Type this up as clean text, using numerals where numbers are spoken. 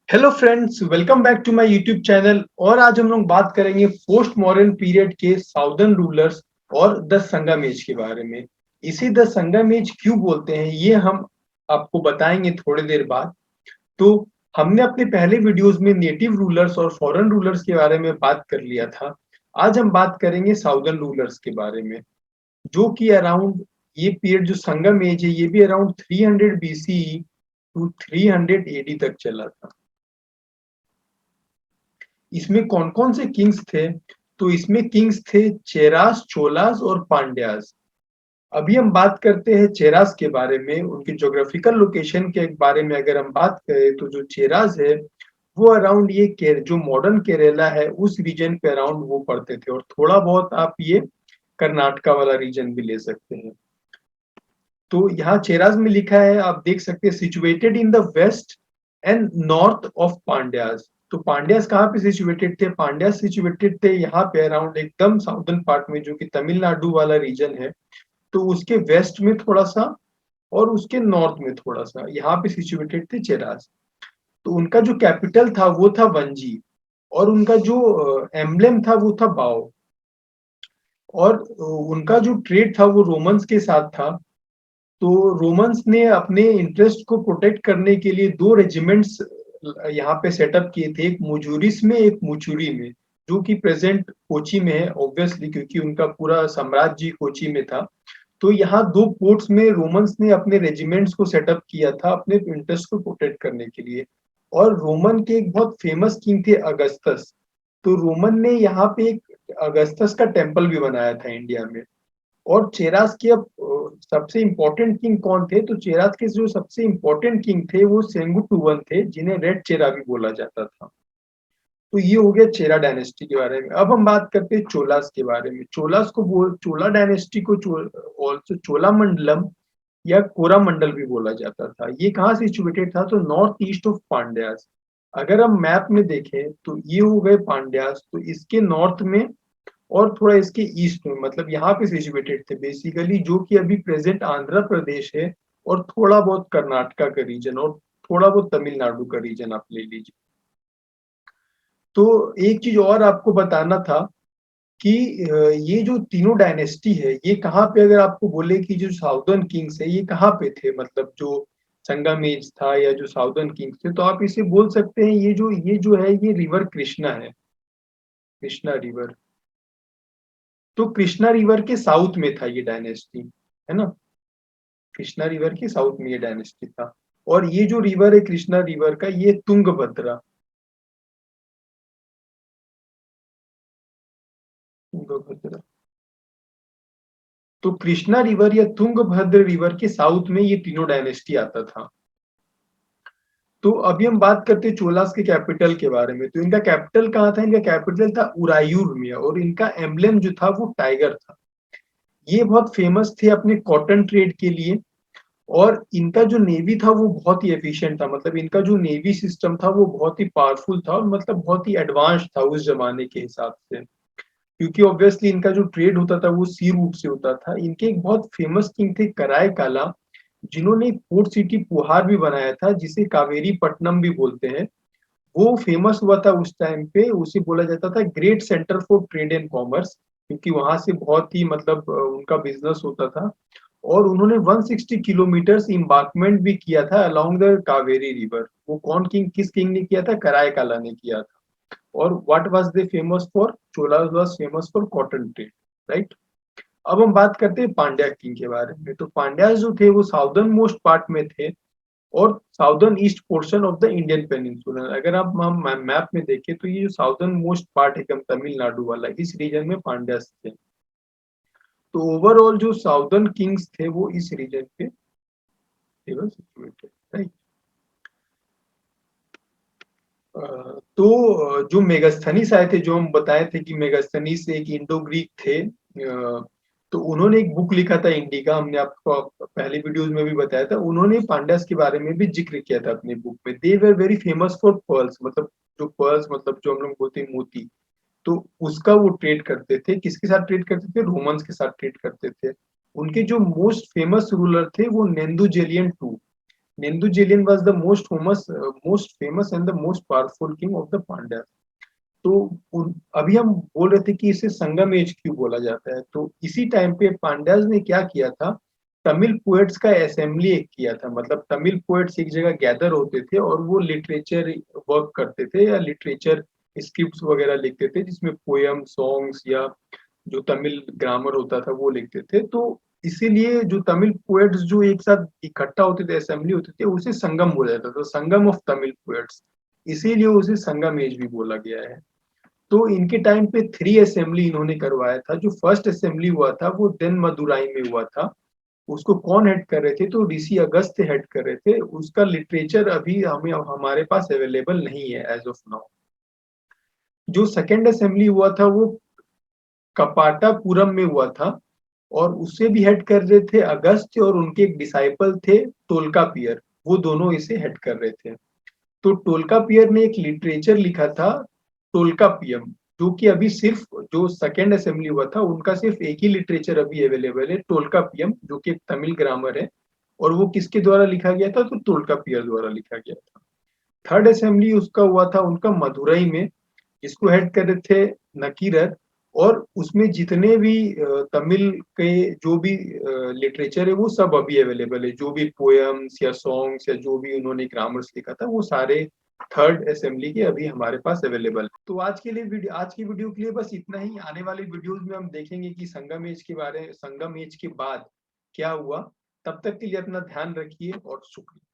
Hello friends, welcome back to my YouTube channel. और आज हम लोग बात करेंगे पोस्ट मॉडर्न पीरियड के साउदर्न रूलर्स और द संगम के बारे में। इसे द संगम क्यों बोलते हैं ये हम आपको बताएंगे थोड़ी देर बाद। तो हमने अपने पहले वीडियोस में नेटिव रूलर्स और फॉरेन रूलर्स के बारे में बात कर लिया था। आज हम बात करेंगे साउदर्न रूलर्स के बारे में, जो कि अराउंड ये पीरियड जो संगम एज है ये भी अराउंड 300 बीसीई टू 300 एडी तक चला था। इसमें कौन-कौन से किंग्स थे? तो इसमें किंग्स थे चेरास, चोलास और पांड्यास। अभी हम बात करते हैं चेरास के बारे में, उनके ज्योग्राफिकल लोकेशन के बारे में अगर हम बात करें तो जो चेरास है वो अराउंड ये जो मॉडर्न केरला है उस रीजन पे अराउंड वो पड़ते थे, और थोड़ा बहुत आप ये कर्नाटका वाला रीजन भी ले सकते हैं। तो यहाँ चेरास में लिखा है, आप देख सकते हैं, situated in the west and north of Pandyas. तो पांड्यास कहाँ पे सिचुएटेड थे? पांड्यास सिचुएटेड थे यहाँ पे अराउंड एकदम साउदर्न पार्ट में, जो कि तमिलनाडु वाला रीजन है। तो उसके वेस्ट में थोड़ा सा और उसके नॉर्थ में थोड़ा सा यहाँ पे सिचुएटेड थे चेरास। तो उनका जो कैपिटल था वो था वंजी, और उनका जो एम्ब्लेम था वो था बाओ। और उनका जो ट्रेड था वो रोमन्स के साथ था। तो रोमन्स ने अपने इंटरेस्ट को प्रोटेक्ट करने के लिए दो रेजिमेंट्स यहाँ पे सेटअप किए थे, एक मुजूरिस में एक मुचुरी में, जो कि प्रेजेंट कोची में है ऑब्वियसली, क्योंकि उनका पूरा साम्राज्य कोची में था। तो यहाँ दो पोर्ट्स में रोमन्स ने अपने रेजिमेंट्स को सेटअप किया था अपने इंटरेस्ट को प्रोटेक्ट करने के लिए। और रोमन के एक बहुत फेमस किंग थे अगस्तस। तो रोमन ने यहाँ पे एक अगस्तस का टेम्पल भी बनाया था इंडिया में। और चेरास के अब सबसे इम्पोर्टेंट किंग कौन थे? तो चेरास के जो सबसे इम्पोर्टेंट किंग थे वो सेंगुटुवन थे, जिन्हें रेड चेरा भी बोला जाता था। तो ये हो गया चेरा डायनेस्टी के बारे में। अब हम बात करते हैं चोलास के बारे में। चोला डायनेस्टी को ऑल्सो चोलामंडलम या कोरामंडल भी बोला जाता था। ये कहाँ सिचुएटेड था? तो नॉर्थ ईस्ट ऑफ पांड्यास। अगर हम मैप में देखें तो ये हो गए पांड्यास, तो इसके नॉर्थ में और थोड़ा इसके ईस्ट में, मतलब यहाँ पे सिचुएटेड थे बेसिकली, जो कि अभी प्रेजेंट आंध्र प्रदेश है, और थोड़ा बहुत कर्नाटका का रीजन और थोड़ा बहुत तमिलनाडु का रीजन आप ले लीजिए। तो एक चीज और आपको बताना था कि ये जो तीनों डायनेस्टी है ये कहाँ पे, अगर आपको बोले कि जो साउदर्न किंग्स है ये कहाँ पे थे, मतलब जो संगम एज था या जो साउदर्न किंग्स थे, तो आप इसे बोल सकते हैं ये जो है ये रिवर कृष्णा है, कृष्णा रिवर। तो कृष्णा रिवर के साउथ में था ये डायनेस्टी, है ना। कृष्णा रिवर के साउथ में ये डायनेस्टी था। और ये जो रिवर है कृष्णा रिवर का, ये तुंगभद्रा, तुंगभद्रा। तो कृष्णा रिवर या तुंगभद्र रिवर के साउथ में ये तीनों डायनेस्टी आता था। तो अभी हम बात करते हैं चोलास के कैपिटल के बारे में। तो इनका कैपिटल कहाँ था? इनका कैपिटल था उरायूर में, और इनका एम्ब्लेम जो था वो टाइगर था। ये बहुत फेमस थे अपने कॉटन ट्रेड के लिए। और इनका जो नेवी था वो बहुत ही एफिशिएंट था, मतलब इनका जो नेवी सिस्टम था वो बहुत ही पावरफुल था, और मतलब बहुत ही एडवांस था उस जमाने के हिसाब से, क्योंकि ऑब्वियसली इनका जो ट्रेड होता था वो सी रूट से होता था। इनके एक बहुत फेमस किंग थे कराय काला, जिन्होंने पोर्ट सिटी पुहार भी बनाया था, जिसे कावेरी पट्टनम भी बोलते हैं। वो फेमस हुआ था उस टाइम पे, उसे बोला जाता था great centre for trade and commerce, क्योंकि वहां से बहुत ही मतलब उनका बिजनेस होता था। और उन्होंने 160 किलोमीटर्स इम्बार्कमेंट भी किया था अलोंग द कावेरी रिवर। वो कौन किंग, किस किंग ने किया था? कराय काला ने किया था। और what was they famous for? Cholas was famous for cotton trade, right. अब हम बात करते हैं पांड्या किंग के बारे में। तो पांड्या जो थे वो साउदर्न मोस्ट पार्ट में थे, और southern east portion of the Indian peninsula. अगर आप हम मैप में देखें तो ये जो साउदर्न मोस्ट पार्ट एकदम तमिलनाडु वाला, इस रीजन में पांड्यास थे। तो ओवरऑल जो साउदर्न किंग्स थे वो इस रीजन पे सिचुएटेड, राइट। तो जो मेगास्थनीस आए थे, जो हम बताए थे कि मेगास्थनीस एक इंडो ग्रीक थे, तो उन्होंने एक बुक लिखा था इंडिका, हमने आपको पहले वीडियोस में भी बताया था। उन्होंने पांड्यास के बारे में भी जिक्र किया था अपनी बुक में। They were very famous for pearls, मतलब जो पर्ल्स, मतलब जो हम लोग बोलते हैं मोती। तो उसका वो ट्रेड करते थे। किसके साथ ट्रेड करते थे? रोमन्स के साथ ट्रेड करते थे। उनके जो मोस्ट फेमस रूलर थे वो नेंदुजेलियन to. Nendujalan was the most famous and the most powerful king of the Pandyas. तो अभी हम बोल रहे थे कि इसे संगम एज क्यों बोला जाता है, तो इसी टाइम पे पांड्याज ने क्या किया था, तमिल पोएट्स का असेंबली एक किया था। मतलब तमिल पोएट्स एक जगह गैदर होते थे और वो लिटरेचर वर्क करते थे या लिटरेचर स्क्रिप्ट्स वगैरह लिखते थे, जिसमें पोयम सॉन्ग्स या जो तमिल ग्रामर होता था वो लिखते थे। तो इसीलिए जो तमिल पोएट्स जो एक साथ इकट्ठा होते थे, असेंबली होते थे, उसे संगम बोला जाता था, संगम ऑफ तमिल पोएट्स। इसीलिए उसे संगम एज भी बोला गया है। तो इनके टाइम पे 3 असेंबली इन्होंने करवाया था। जो फर्स्ट असेंबली हुआ था वो देन मदुराई में हुआ था। उसको कौन हेड कर रहे थे, तो ऋषि अगस्त्य हेड कर रहे थे। उसका लिटरेचर अभी हमें हमारे पास अवेलेबल नहीं है एज ऑफ नाउ। जो सेकंड असेंबली हुआ था वो कपाटापुरम में हुआ था और उसे भी हेड कर रहे थे अगस्त्य, और उनके एक डिसाइपल थे टोल्कापियर, वो दोनों इसे हेड कर रहे थे। तो टोल्कापियर ने एक लिटरेचर लिखा था टोल्कापियम, जो कि अभी सिर्फ जो सेकेंड असेंबली हुआ था उनका सिर्फ एक ही लिटरेचर अभी अवेलेबल है, टोल्कापियम, जो कि एक तमिल ग्रामर है। और वो किसके द्वारा लिखा गया था, तो टोल्कापियर द्वारा लिखा गया था। थर्ड असेंबली उसका हुआ था उनका मदुरई में, जिसको हेड कर रहे थे नकीरर। और उसमें जितने भी तमिल के जो भी लिटरेचर है वो सब अभी अवेलेबल है। जो भी पोएम्स या सॉन्ग्स या जो भी उन्होंने ग्रामर्स लिखा था वो सारे थर्ड असेंबली के अभी हमारे पास अवेलेबल है। तो आज की वीडियो के लिए बस इतना ही। आने वाली वीडियोस में हम देखेंगे कि संगम एज के बाद क्या हुआ। तब तक के लिए अपना ध्यान रखिए और शुक्रिया।